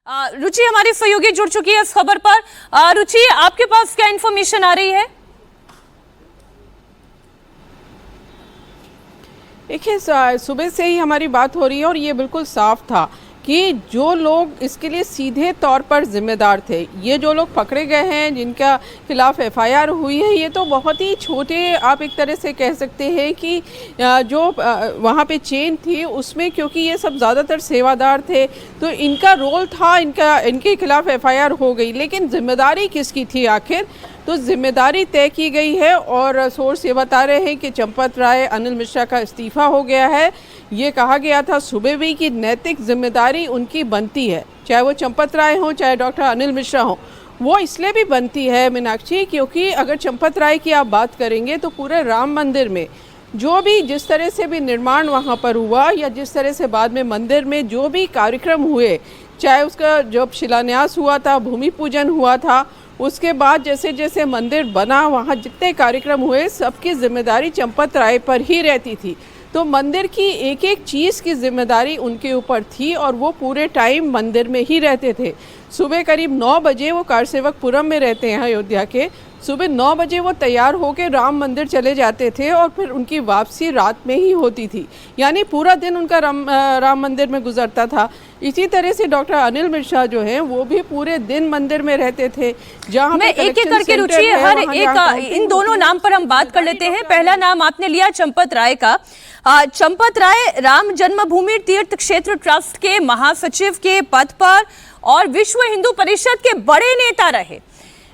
रुचि हमारी सहयोगी जुड़ चुकी है इस खबर पर। रुचि, आपके पास क्या इन्फॉर्मेशन आ रही है? देखिए, सुबह से ही हमारी बात हो रही है और ये बिल्कुल साफ था कि जो लोग इसके लिए सीधे तौर पर जिम्मेदार थे, ये जो लोग पकड़े गए हैं, जिनका खिलाफ एफआईआर हुई है, ये तो बहुत ही छोटे, आप एक तरह से कह सकते हैं कि जो वहाँ पे चेन थी उसमें, क्योंकि ये सब ज़्यादातर सेवादार थे तो इनका रोल था, इनके खिलाफ एफआईआर हो गई। लेकिन जिम्मेदारी किसकी थी आखिर? तो जिम्मेदारी तय की गई है और सोर्स ये बता रहे हैं कि चंपत राय, अनिल मिश्रा का इस्तीफा हो गया है। ये कहा गया था सुबह भी कि नैतिक जिम्मेदारी उनकी बनती है, चाहे वो चंपत राय हो चाहे डॉक्टर अनिल मिश्रा हो। वो इसलिए भी बनती है मीनाक्षी, क्योंकि अगर चंपत राय की आप बात करेंगे तो पूरे राम मंदिर में जो भी, जिस तरह से भी निर्माण वहाँ पर हुआ या जिस तरह से बाद में मंदिर में जो भी कार्यक्रम हुए, चाहे उसका जब शिलान्यास हुआ था, भूमि पूजन हुआ था, उसके बाद जैसे जैसे मंदिर बना, वहाँ जितने कार्यक्रम हुए, सबकी जिम्मेदारी चंपत राय पर ही रहती थी। तो मंदिर की एक एक चीज़ की जिम्मेदारी उनके ऊपर थी और वो पूरे टाइम मंदिर में ही रहते थे। सुबह करीब 9 बजे, वो कारसेवकपुरम में रहते हैं अयोध्या के, सुबह 9 बजे वो तैयार होकर राम मंदिर चले जाते थे और फिर उनकी वापसी रात में ही होती थी, यानी पूरा दिन उनका राम मंदिर में गुजरता था। इसी तरह से डॉक्टर अनिल मिश्रा जो हैं वो भी पूरे दिन मंदिर में रहते थे। जहाँ मैं एक एक करके रुचि हर एक इन दोनों नाम पर हम बात कर लेते हैं। पहला नाम आपने लिया चंपत राय का। चंपत राय राम जन्मभूमि तीर्थ क्षेत्र ट्रस्ट के महासचिव के पद पर और विश्व हिंदू परिषद के बड़े नेता रहे।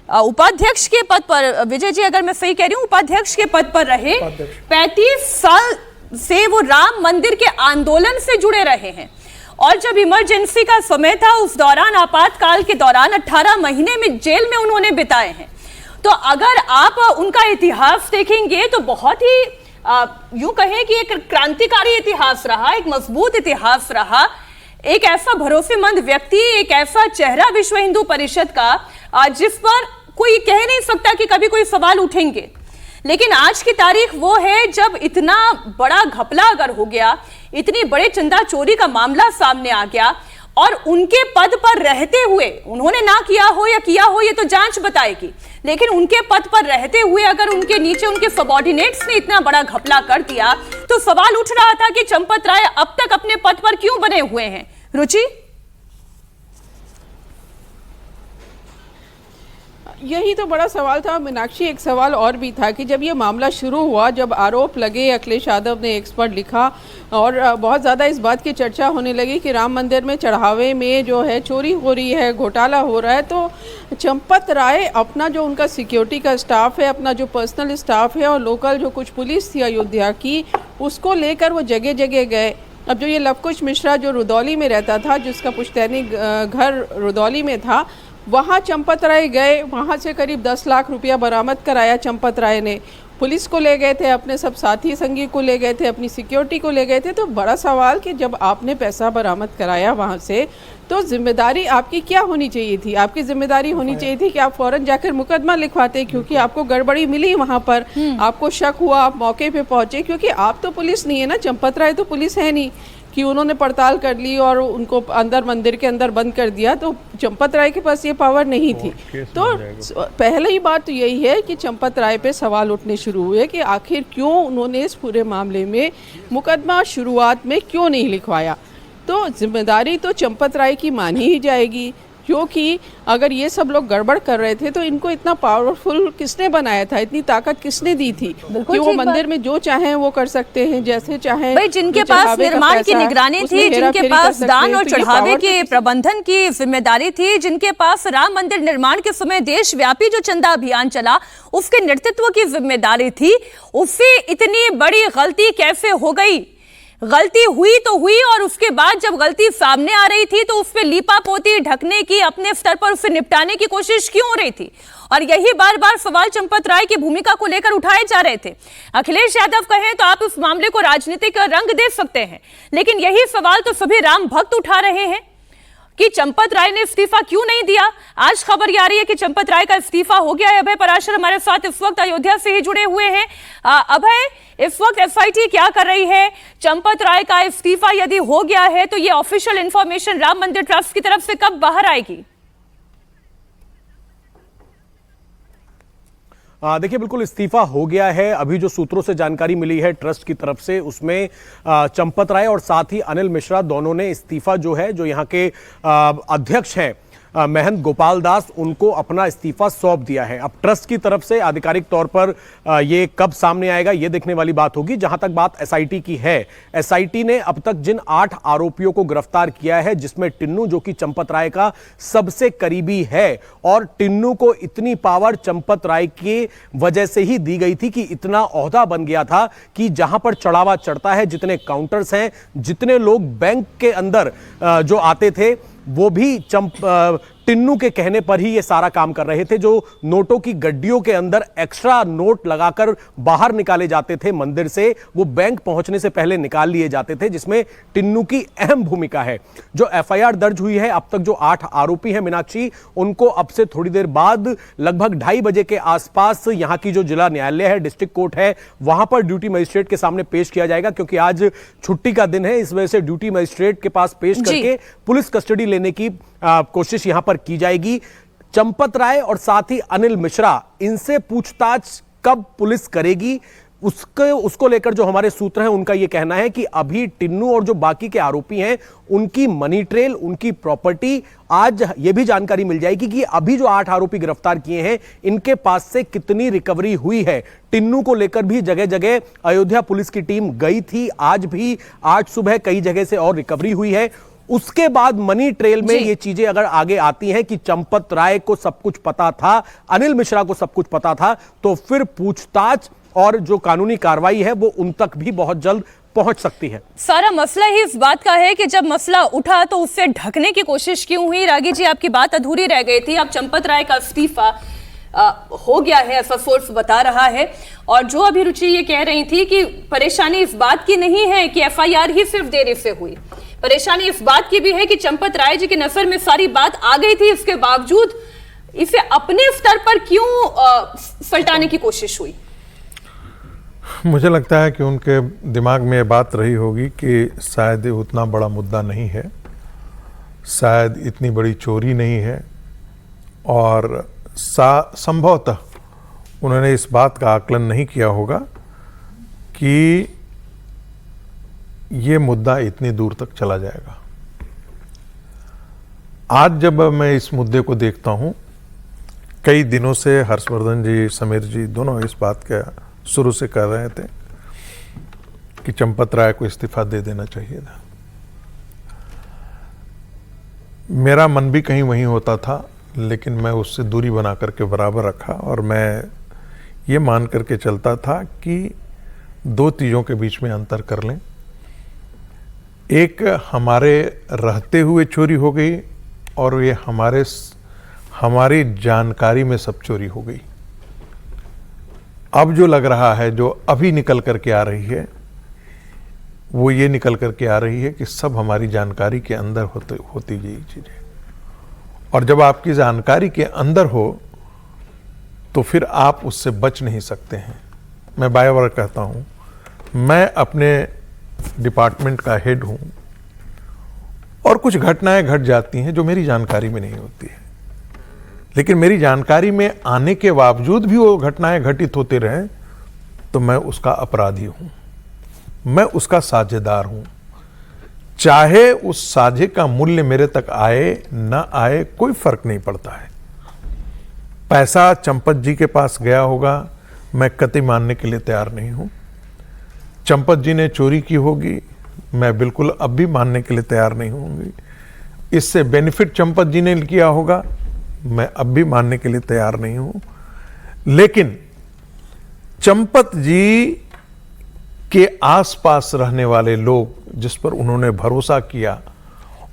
उपाध्यक्ष के पद पर, विजय जी अगर मैं सही कह रही हूँ, उपाध्यक्ष के पद पर रहे। 35 साल से वो राम मंदिर के आंदोलन से जुड़े रहे हैं और जब इमरजेंसी का समय था उस दौरान, आपातकाल के दौरान 18 महीने में जेल में उन्होंने बिताए हैं। तो अगर आप उनका इतिहास देखेंगे तो बहुत ही यूं कहें कि एक क्रांतिकारी इतिहास रहा, एक मजबूत इतिहास रहा, एक ऐसा भरोसेमंद व्यक्ति, एक ऐसा चेहरा विश्व हिंदू परिषद का जिस पर कोई कह नहीं सकता कि कभी कोई सवाल उठेंगे। लेकिन आज की तारीख वो है जब इतना बड़ा घपला अगर हो गया, इतनी बड़े चंदा चोरी का मामला सामने आ गया और उनके पद पर रहते हुए, उन्होंने ना किया हो या किया हो ये तो जांच बताएगी, लेकिन उनके पद पर रहते हुए अगर उनके नीचे उनके सबऑर्डिनेट्स ने इतना बड़ा घपला कर दिया तो सवाल उठ रहा था कि चंपत राय अब तक अपने पद पर क्यों बने हुए हैं। रुचि, यही तो बड़ा सवाल था मीनाक्षी। एक सवाल और भी था कि जब ये मामला शुरू हुआ, जब आरोप लगे, अखिलेश यादव ने एक्सपर्ट लिखा और बहुत ज़्यादा इस बात की चर्चा होने लगी कि राम मंदिर में चढ़ावे में जो है चोरी हो रही है, घोटाला हो रहा है, तो चंपत राय अपना जो उनका सिक्योरिटी का स्टाफ है, अपना जो पर्सनल स्टाफ है और लोकल जो कुछ पुलिस थी अयोध्या की, उसको लेकर वो जगह जगह गए। अब जो ये लवकुश मिश्रा जो रुदौली में रहता था, जिसका पुश्तैनी घर रुदौली में था, वहाँ चंपत राय गए, वहाँ से करीब 10 लाख रुपया बरामद कराया चंपत राय ने। पुलिस को ले गए थे, अपने सब साथी संगी को ले गए थे, अपनी सिक्योरिटी को ले गए थे। तो बड़ा सवाल कि जब आपने पैसा बरामद कराया वहाँ से, तो जिम्मेदारी आपकी क्या होनी चाहिए थी? आपकी जिम्मेदारी होनी चाहिए थी कि आप फौरन जाकर मुकदमा लिखवाते, क्योंकि आपको गड़बड़ी मिली वहाँ पर, आपको शक हुआ, आप मौके पे पहुँचे, क्योंकि आप तो पुलिस नहीं है ना, चंपत राय तो पुलिस है नहीं कि उन्होंने पड़ताल कर ली और उनको अंदर मंदिर के अंदर बंद कर दिया। तो चंपत राय के पास ये पावर नहीं थी। तो पहली बात तो यही है कि चंपत राय पे सवाल उठने शुरू हुए कि आखिर क्यों उन्होंने इस पूरे मामले में मुकदमा शुरुआत में क्यों नहीं लिखवाया। तो जिम्मेदारी तो चंपत राय की मानी ही जाएगी, क्योंकि अगर ये सब लोग गड़बड़ कर रहे थे तो इनको इतना पावरफुल किसने बनाया था, इतनी ताकत किसने दी थी कि वो मंदिर में जो चाहें वो कर सकते हैं, जैसे चाहें। भाई, जिनके पास निर्माण की निगरानी थी, जिनके पास दान और चढ़ावे के प्रबंधन की जिम्मेदारी थी, जिनके पास राम मंदिर निर्माण के समय देशव्यापी जो चंदा अभियान चला उसके नेतृत्व की जिम्मेदारी थी, उससे इतनी बड़ी गलती कैसे हो गई? गलती हुई तो हुई और उसके बाद जब गलती सामने आ रही थी तो उस पर लीपापोती ढकने की, अपने स्तर पर उससे निपटाने की कोशिश क्यों हो रही थी? और यही बार बार सवाल चंपत राय की भूमिका को लेकर उठाए जा रहे थे। अखिलेश यादव कहें तो आप इस मामले को राजनीतिक रंग दे सकते हैं, लेकिन यही सवाल तो सभी राम भक्त उठा रहे हैं कि चंपत राय ने इस्तीफा क्यों नहीं दिया। आज खबर ये आ रही है कि चंपत राय का इस्तीफा हो गया है। अभय पराशर हमारे साथ इस वक्त अयोध्या से ही जुड़े हुए हैं। अभय, इस वक्त एसआईटी क्या कर रही है? चंपत राय का इस्तीफा यदि हो गया है तो ये ऑफिशियल इंफॉर्मेशन राम मंदिर ट्रस्ट की तरफ से कब बाहर आएगी? देखिए, बिल्कुल इस्तीफा हो गया है। अभी जो सूत्रों से जानकारी मिली है ट्रस्ट की तरफ से, उसमें चंपत राय और साथ ही अनिल मिश्रा दोनों ने इस्तीफा जो है, जो यहाँ के अध्यक्ष हैं महंत गोपाल दास, उनको अपना इस्तीफा सौंप दिया है। अब ट्रस्ट की तरफ से आधिकारिक तौर पर ये कब सामने आएगा ये देखने वाली बात होगी। जहां तक बात एसआईटी की है, एसआईटी ने अब तक जिन 8 आरोपियों को गिरफ्तार किया है, जिसमें टिन्नू जो कि चंपत राय का सबसे करीबी है, और टिन्नू को इतनी पावर चंपत राय की वजह से ही दी गई थी कि इतना ओहदा बन गया था कि जहां पर चढ़ावा चढ़ता है, जितने काउंटर्स हैं, जितने लोग बैंक के अंदर जो आते थे, वो भी टिन्नू के कहने पर ही ये सारा काम कर रहे थे। जो नोटों की गड्डियों के अंदर एक्स्ट्रा नोट लगाकर बाहर निकाले जाते थे मंदिर से, वो बैंक पहुंचने से पहले निकाल लिए जाते थे, जिसमें टिन्नू की अहम भूमिका है। जो एफआईआर दर्ज हुई है, अब तक जो 8 आरोपी हैं मीनाक्षी, उनको अब से थोड़ी देर बाद लगभग 2:30 बजे के आसपास यहां की जो जिला न्यायालय है, डिस्ट्रिक्ट कोर्ट है, वहां पर ड्यूटी मजिस्ट्रेट के सामने पेश किया जाएगा। क्योंकि आज छुट्टी का दिन है, इस वजह से ड्यूटी मजिस्ट्रेट के पास पेश करके पुलिस कस्टडी लेने की कोशिश यहां पर की जाएगी। चंपत राय और साथ ही अनिल मिश्रा, इनसे पूछताछ कब पुलिस करेगी, उसको लेकर जो हमारे सूत्र हैं, उनका यह कहना है कि अभी टिन्नू और जो बाकी के आरोपी हैं, उनकी मनी ट्रेल, उनकी प्रॉपर्टी, आज यह भी जानकारी मिल जाएगी कि अभी जो 8 आरोपी गिरफ्तार किए हैं, इनके पास से कितनी रिकवरी हुई है। टिन्नू को लेकर भी जगह जगह अयोध्या पुलिस की टीम गई थी, आज भी, आज सुबह कई जगह से और रिकवरी हुई है। उसके बाद मनी ट्रेल में ये चीजें अगर आगे आती हैं कि चंपत राय को सब कुछ पता था, अनिल मिश्रा को सब कुछ पता था, तो फिर पूछताछ और जो कानूनी कार्रवाई है वो उन तक भी बहुत जल्द पहुंच सकती है। सारा मसला ही इस बात का है कि जब मसला उठा तो उससे ढकने की कोशिश क्यों हुई? रागी जी, आपकी बात अधूरी रह गई थी। अब चंपत राय का इस्तीफा हो गया है, ऐसा सोर्स बता रहा है। और जो अभी रुचि ये कह रही थी कि परेशानी इस बात की नहीं है कि एफआईआर ही सिर्फ देरी से हुई, परेशानी इस बात की भी है कि चंपत राय जी की नजर में सारी बात आ गई थी, इसके बावजूद इसे अपने स्तर पर क्यों सल्टाने की कोशिश हुई? मुझे लगता है कि उनके दिमाग में ये बात रही होगी कि शायद उतना बड़ा मुद्दा नहीं है, शायद इतनी बड़ी चोरी नहीं है, और संभवतः उन्होंने इस बात का आकलन नहीं किया होगा कि ये मुद्दा इतनी दूर तक चला जाएगा। आज जब मैं इस मुद्दे को देखता हूं, कई दिनों से हर्षवर्धन जी, समीर जी दोनों इस बात का शुरू से कर रहे थे कि चंपत राय को इस्तीफा दे देना चाहिए था। मेरा मन भी कहीं वहीं होता था, लेकिन मैं उससे दूरी बना करके बराबर रखा, और मैं ये मान करके चलता था कि 2 चीज़ों के बीच में अंतर कर लें। एक हमारे रहते हुए चोरी हो गई, और ये हमारी जानकारी में सब चोरी हो गई। अब जो लग रहा है, जो अभी निकल करके आ रही है, वो ये निकल करके आ रही है कि सब हमारी जानकारी के अंदर होती ये चीज़ें। और जब आपकी जानकारी के अंदर हो तो फिर आप उससे बच नहीं सकते हैं। मैं बार बार कहता हूँ, मैं अपने डिपार्टमेंट का हेड हूँ, और कुछ घटनाएं घट जाती हैं जो मेरी जानकारी में नहीं होती है, लेकिन मेरी जानकारी में आने के बावजूद भी वो घटनाएं घटित होते रहें, तो मैं उसका अपराधी हूँ, मैं उसका साझेदार हूँ। चाहे उस साझे का मूल्य मेरे तक आए ना आए, कोई फर्क नहीं पड़ता है। पैसा चंपत जी के पास गया होगा, मैं कतई मानने के लिए तैयार नहीं हूं। चंपत जी ने चोरी की होगी, मैं बिल्कुल अब भी मानने के लिए तैयार नहीं होंगी। इससे बेनिफिट चंपत जी ने किया होगा, मैं अब भी मानने के लिए तैयार नहीं हूं। लेकिन चंपत जी के आसपास रहने वाले लोग जिस पर उन्होंने भरोसा किया,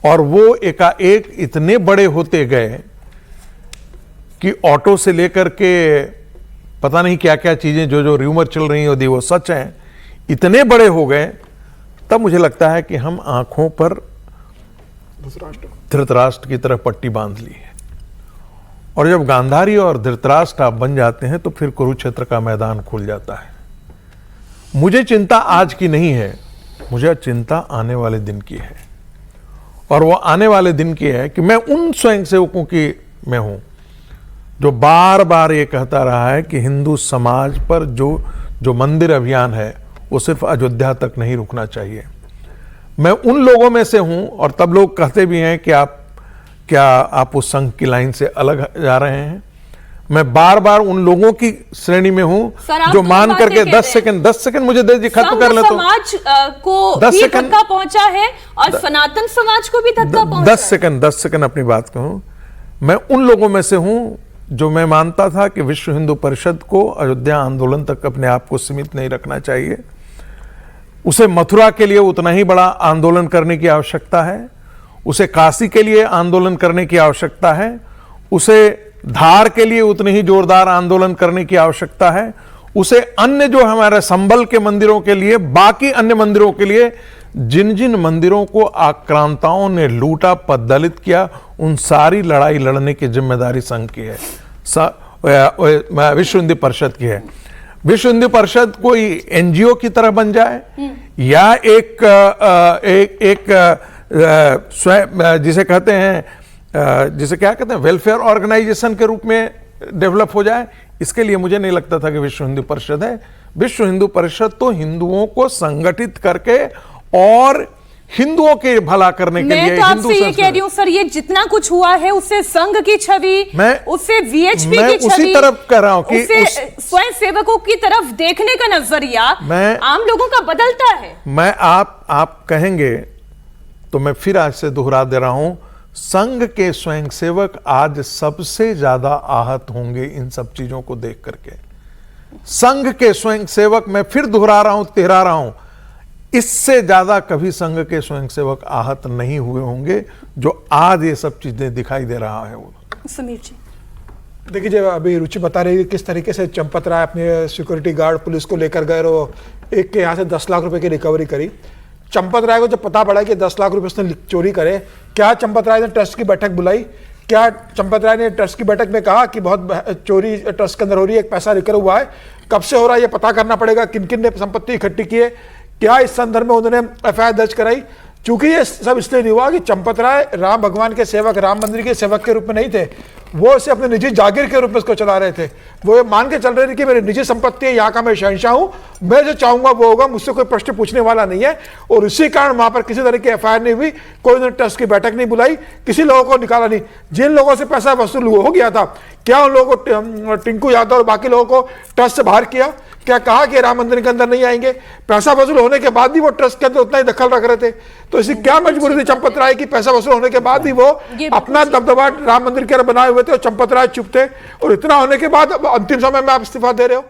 और वो एकाएक इतने बड़े होते गए कि ऑटो से लेकर के पता नहीं क्या क्या चीजें, जो र्यूमर चल रही होती वो सच हैं, इतने बड़े हो गए, तब मुझे लगता है कि हम आंखों पर धृतराष्ट्र की तरफ पट्टी बांध ली है। और जब गांधारी और धृतराष्ट्र आप बन जाते हैं तो फिर कुरुक्षेत्र का मैदान खुल जाता है। मुझे चिंता आज की नहीं है, मुझे चिंता आने वाले दिन की है। और वो आने वाले दिन की है कि मैं उन स्वयंसेवकों की में हूं जो बार बार ये कहता रहा है कि हिंदू समाज पर जो मंदिर अभियान है वो सिर्फ अयोध्या तक नहीं रुकना चाहिए। मैं उन लोगों में से हूं, और तब लोग कहते भी हैं कि आप उस संघ की लाइन से अलग जा रहे हैं। मैं बार बार उन लोगों की श्रेणी में हूं जो मान करके 10 सेकंड मुझे दे, खत्म कर ले तो समाज को भी धक्का पहुंचा है और सनातन समाज को भी धक्का पहुंचा। 10 सेकंड अपनी बात कहूं। मैं उन लोगों में से हूं जो मैं मानता था कि विश्व हिंदू परिषद को अयोध्या आंदोलन तक अपने आप को सीमित नहीं रखना चाहिए। उसे मथुरा के लिए उतना ही बड़ा आंदोलन करने की आवश्यकता है, उसे काशी के लिए आंदोलन करने की आवश्यकता है, उसे धार के लिए उतनी ही जोरदार आंदोलन करने की आवश्यकता है, उसे अन्य जो हमारे संबल के मंदिरों के लिए, बाकी अन्य मंदिरों के लिए, जिन जिन मंदिरों को आक्रांताओं ने लूटा पददलित किया, उन सारी लड़ाई लड़ने की जिम्मेदारी संघ की है, विश्व हिंदू परिषद की है। विश्व हिंदू परिषद कोई एनजीओ की तरह बन जाए या एक जिसे कहते हैं वेलफेयर ऑर्गेनाइजेशन के रूप में डेवलप हो जाए, इसके लिए मुझे नहीं लगता था कि विश्व हिंदू परिषद है। विश्व हिंदू परिषद तो हिंदुओं को संगठित करके और हिंदुओं के भला करने के लिए। मैं तो आपसे ये कह रही हूं सर, ये जितना कुछ हुआ है उससे संघ की छवि, उससे वीएचपी की छवि, उसी तरफ कह रहा हूं कि स्वयं सेवकों की तरफ देखने का नजरिया आम लोगों का बदलता है। मैं आप कहेंगे तो मैं फिर आज से दोहरा दे रहा हूं, संघ के स्वयंसेवक आज सबसे ज्यादा आहत होंगे इन सब चीजों को देख करके। संघ के स्वयंसेवक, मैं फिर दोहरा रहा हूं, इससे ज्यादा कभी संघ के स्वयंसेवक आहत नहीं हुए होंगे जो आज ये सब चीजें दिखाई दे रहा है। समीर जी देखिए, जब अभी रुचि बता रही है किस तरीके से चंपत राय अपने सिक्योरिटी गार्ड पुलिस को लेकर गए और एक के यहाँ से 10 लाख रुपए की रिकवरी करी। चंपत राय को जब पता पड़ा कि 10 लाख रुपए उसने चोरी करे, क्या चंपत राय ने ट्रस्ट की बैठक बुलाई? क्या चंपत राय ने ट्रस्ट की बैठक में कहा कि बहुत चोरी ट्रस्ट के अंदर हो रही है, एक पैसा रिकवर हुआ है, कब से हो रहा है ये पता करना पड़ेगा, किन किन ने संपत्ति इकट्ठी की है, क्या इस संदर्भ में उन्होंने एफआईआर दर्ज कराई? चूंकि ये सब इसलिए नहीं हुआ कि चंपत राय राम भगवान के सेवक, राम मंदिर के सेवक के रूप में नहीं थे, वो इसे अपने निजी जागीर के रूप में इसको चला रहे थे। वो ये मान के चल रहे थे कि मेरी निजी संपत्ति है, यहाँ का मैं शहंशाह हूँ, मैं जो चाहूंगा वो होगा, मुझसे कोई प्रश्न पूछने वाला नहीं है। और इसी कारण वहां पर किसी तरह की एफआईआर नहीं हुई, कोई उन्होंने ट्रस्ट की बैठक नहीं बुलाई, किसी लोगों को निकाला नहीं। जिन लोगों से पैसा वसूल हो गया था, क्या उन लोगों को टिंकू यादव और बाकी लोगों को ट्रस्ट से बाहर किया? क्या कहा कि राम मंदिर के अंदर नहीं आएंगे? पैसा वसूल होने के बाद भी वो ट्रस्ट के अंदर उतना ही दखल रख रहे थे। तो इसी क्या मजबूरी थी चंपत राय की? पैसा वसूल होने के बाद भी वो अपना दबदबा राम मंदिर के बनाए हुए थे और चंपत राय चुप थे, और इतना होने के बाद अंतिम समय में आप इस्तीफा दे रहे हो।